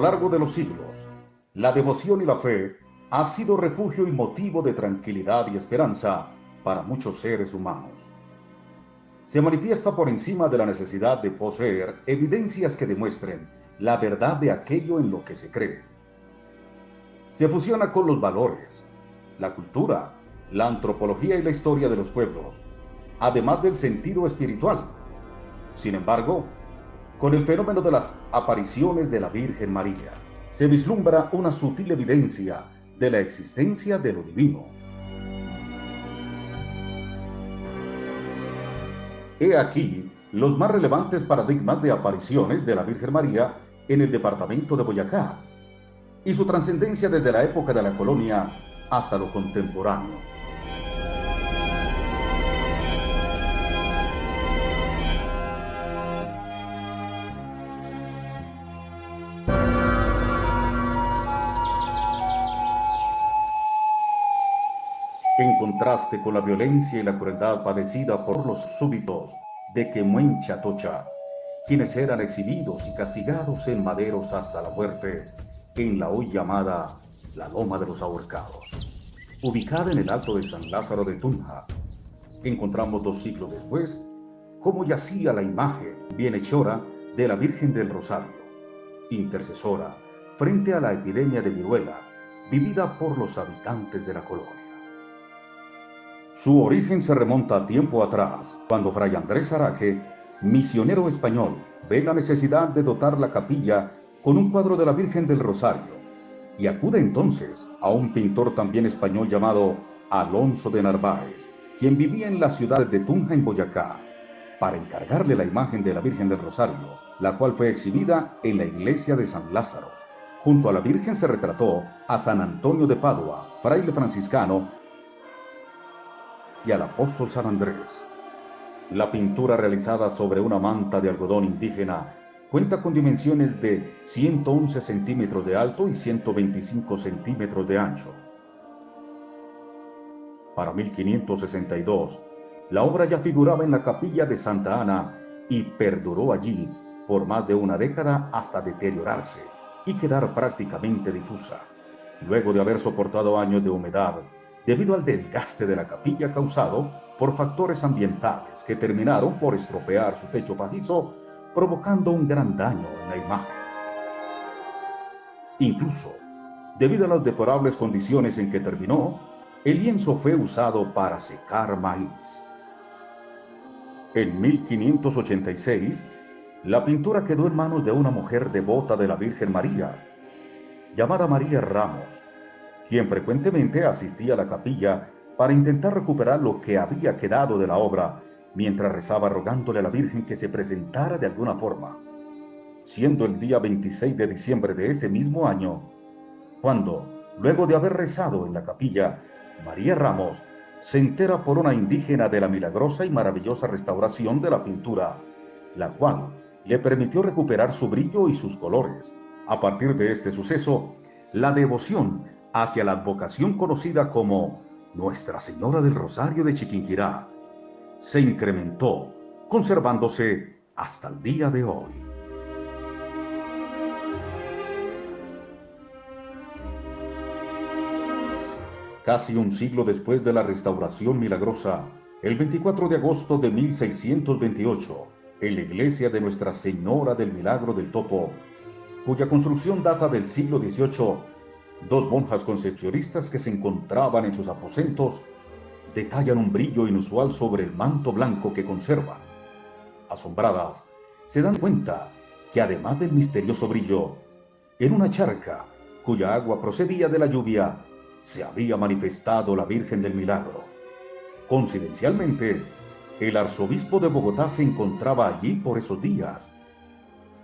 largo de los siglos, la devoción y la fe ha sido refugio y motivo de tranquilidad y esperanza para muchos seres humanos. Se manifiesta por encima de la necesidad de poseer evidencias que demuestren la verdad de aquello en lo que se cree. Se fusiona con los valores, la cultura, la antropología y la historia de los pueblos, además del sentido espiritual. Sin embargo, con el fenómeno de las apariciones de la Virgen María, se vislumbra una sutil evidencia de la existencia de lo divino. He aquí los más relevantes paradigmas de apariciones de la Virgen María en el departamento de Boyacá y su trascendencia desde la época de la colonia hasta lo contemporáneo. En contraste con la violencia y la crueldad padecida por los súbditos de Quemuencha-Tocha, quienes eran exhibidos y castigados en maderos hasta la muerte, en la hoy llamada la Loma de los Ahorcados, ubicada en el Alto de San Lázaro de Tunja, encontramos 2 siglos después cómo yacía la imagen bienhechora de la Virgen del Rosario, intercesora frente a la epidemia de viruela vivida por los habitantes de la colonia. Su origen se remonta a tiempo atrás, cuando Fray Andrés Araque, misionero español, ve la necesidad de dotar la capilla con un cuadro de la Virgen del Rosario, y acude entonces a un pintor también español llamado Alonso de Narváez, quien vivía en la ciudad de Tunja, en Boyacá, para encargarle la imagen de la Virgen del Rosario, la cual fue exhibida en la iglesia de San Lázaro. Junto a la Virgen se retrató a San Antonio de Padua, fraile franciscano, y al apóstol San Andrés. La pintura, realizada sobre una manta de algodón indígena, cuenta con dimensiones de 111 centímetros de alto y 125 centímetros de ancho. Para 1562, la obra ya figuraba en la capilla de Santa Ana y perduró allí por más de una década hasta deteriorarse y quedar prácticamente difusa, luego de haber soportado años de humedad debido al desgaste de la capilla causado por factores ambientales que terminaron por estropear su techo pajizo, provocando un gran daño en la imagen. Incluso, debido a las deplorables condiciones en que terminó, el lienzo fue usado para secar maíz. En 1586, la pintura quedó en manos de una mujer devota de la Virgen María, llamada María Ramos, quien frecuentemente asistía a la capilla para intentar recuperar lo que había quedado de la obra, mientras rezaba rogándole a la Virgen que se presentara de alguna forma, siendo el día 26 de diciembre de ese mismo año, cuando, luego de haber rezado en la capilla, María Ramos se entera por una indígena de la milagrosa y maravillosa restauración de la pintura, la cual le permitió recuperar su brillo y sus colores. A partir de este suceso, la devoción hacia la advocación conocida como Nuestra Señora del Rosario de Chiquinquirá se incrementó, conservándose hasta el día de hoy. Casi un siglo después de la restauración milagrosa, el 24 de agosto de 1628, en la iglesia de Nuestra Señora del Milagro del Topo, cuya construcción data del siglo XVIII, 2 monjas concepcionistas que se encontraban en sus aposentos detallan un brillo inusual sobre el manto blanco que conservan. Asombradas, se dan cuenta que además del misterioso brillo, en una charca cuya agua procedía de la lluvia, se había manifestado la Virgen del Milagro. Coincidencialmente, el arzobispo de Bogotá se encontraba allí por esos días,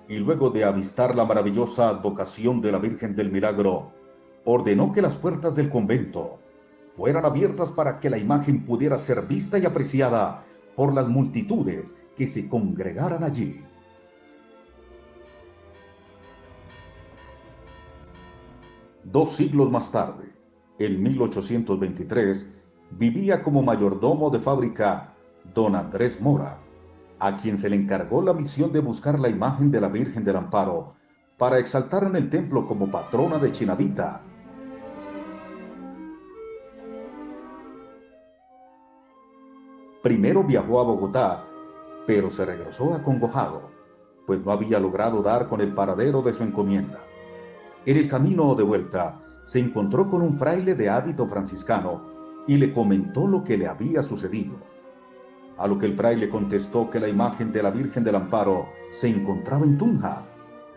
y luego de avistar la maravillosa advocación de la Virgen del Milagro, ordenó que las puertas del convento fueran abiertas para que la imagen pudiera ser vista y apreciada por las multitudes que se congregaran allí. Dos siglos más tarde, en 1823, vivía como mayordomo de fábrica don Andrés Mora, a quien se le encargó la misión de buscar la imagen de la Virgen del Amparo para exaltar en el templo como patrona de Chinavita. Primero viajó a Bogotá, pero se regresó acongojado, pues no había logrado dar con el paradero de su encomienda. En el camino de vuelta, se encontró con un fraile de hábito franciscano y le comentó lo que le había sucedido. A lo que el fraile contestó que la imagen de la Virgen del Amparo se encontraba en Tunja,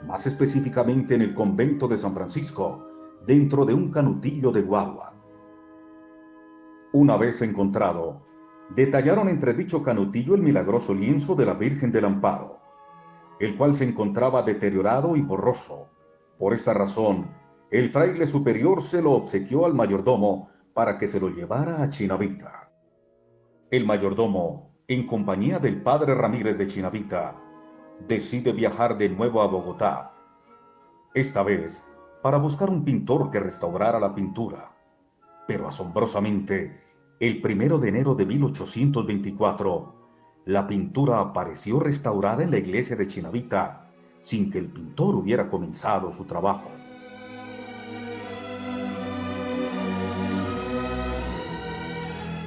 más específicamente en el convento de San Francisco, dentro de un canutillo de guagua. Una vez encontrado, detallaron entre dicho canutillo el milagroso lienzo de la Virgen del Amparo, el cual se encontraba deteriorado y borroso. Por esa razón, el fraile superior se lo obsequió al mayordomo para que se lo llevara a Chinavita. El mayordomo, en compañía del padre Ramírez de Chinavita, decide viajar de nuevo a Bogotá, esta vez para buscar un pintor que restaurara la pintura. Pero asombrosamente, el 1 de enero de 1824, la pintura apareció restaurada en la iglesia de Chinavita, sin que el pintor hubiera comenzado su trabajo.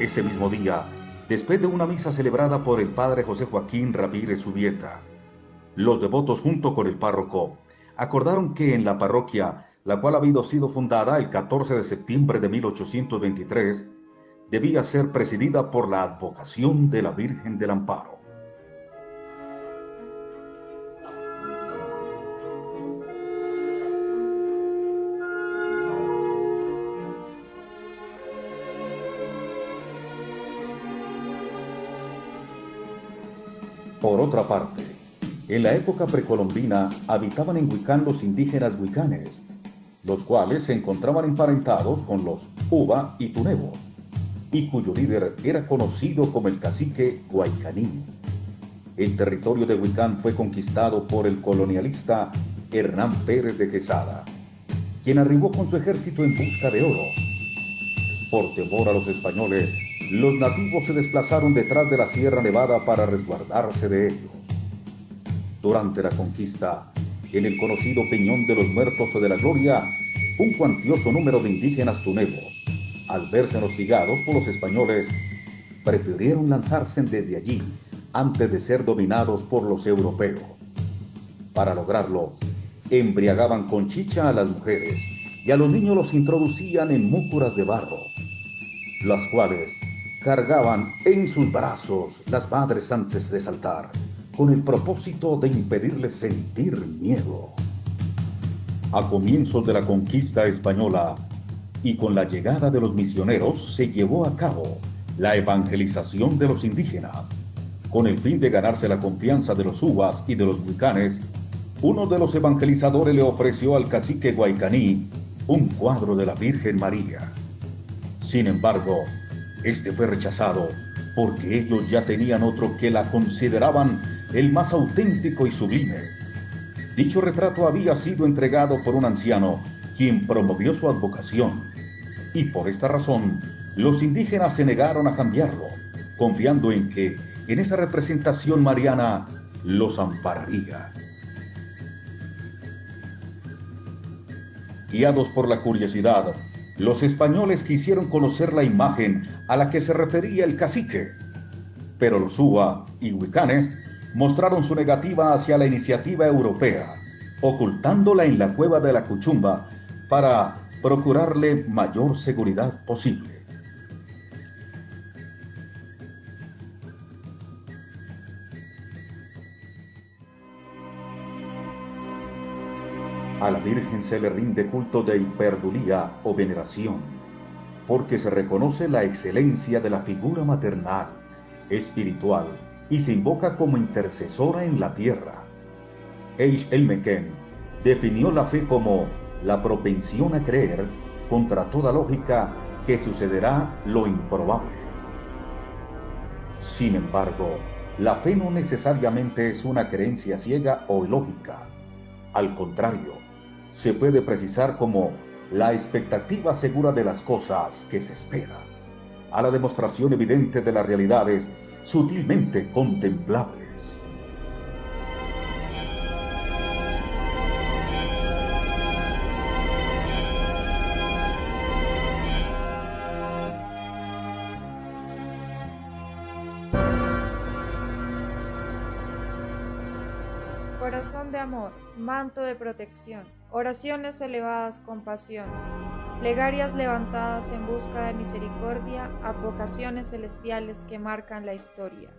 Ese mismo día, después de una misa celebrada por el padre José Joaquín Ramírez Subieta, los devotos junto con el párroco acordaron que en la parroquia, la cual había sido fundada el 14 de septiembre de 1823, debía ser presidida por la advocación de la Virgen del Amparo. Por otra parte, en la época precolombina habitaban en Huicán los indígenas huicanes, los cuales se encontraban emparentados con los Uba y Tunebos, y cuyo líder era conocido como el cacique Guaycaní. El territorio de Huicán fue conquistado por el colonialista Hernán Pérez de Quesada, quien arribó con su ejército en busca de oro. Por temor a los españoles, los nativos se desplazaron detrás de la Sierra Nevada para resguardarse de ellos. Durante la conquista, en el conocido Peñón de los Muertos o de la Gloria, un cuantioso número de indígenas tunebos, al verse hostigados por los españoles, prefirieron lanzarse desde allí antes de ser dominados por los europeos. Para lograrlo, embriagaban con chicha a las mujeres y a los niños los introducían en múcuras de barro, las cuales cargaban en sus brazos las madres antes de saltar, con el propósito de impedirles sentir miedo. A comienzos de la conquista española y con la llegada de los misioneros se llevó a cabo la evangelización de los indígenas. Con el fin de ganarse la confianza de los Ubas y de los Huicanes, uno de los evangelizadores le ofreció al cacique Guaycaní un cuadro de la Virgen María. Sin embargo, este fue rechazado porque ellos ya tenían otro que la consideraban el más auténtico y sublime. Dicho retrato había sido entregado por un anciano, quien promovió su advocación, y por esta razón los indígenas se negaron a cambiarlo, confiando en que en esa representación mariana los ampararía. Guiados por la curiosidad, los españoles quisieron conocer la imagen a la que se refería el cacique, pero los Uba y Huicanes mostraron su negativa hacia la iniciativa europea, ocultándola en la cueva de la Cuchumba para procurarle mayor seguridad posible. A la Virgen se le rinde culto de hiperdulía o veneración, porque se reconoce la excelencia de la figura maternal, espiritual, y se invoca como intercesora en la tierra. H. L. McKen definió la fe como la propensión a creer, contra toda lógica, que sucederá lo improbable. Sin embargo, la fe no necesariamente es una creencia ciega o ilógica. Al contrario, se puede precisar como la expectativa segura de las cosas que se esperan, a la demostración evidente de las realidades sutilmente contemplables. corazón de amor, manto de protección, oraciones elevadas con pasión, plegarias levantadas en busca de misericordia, advocaciones celestiales que marcan la historia.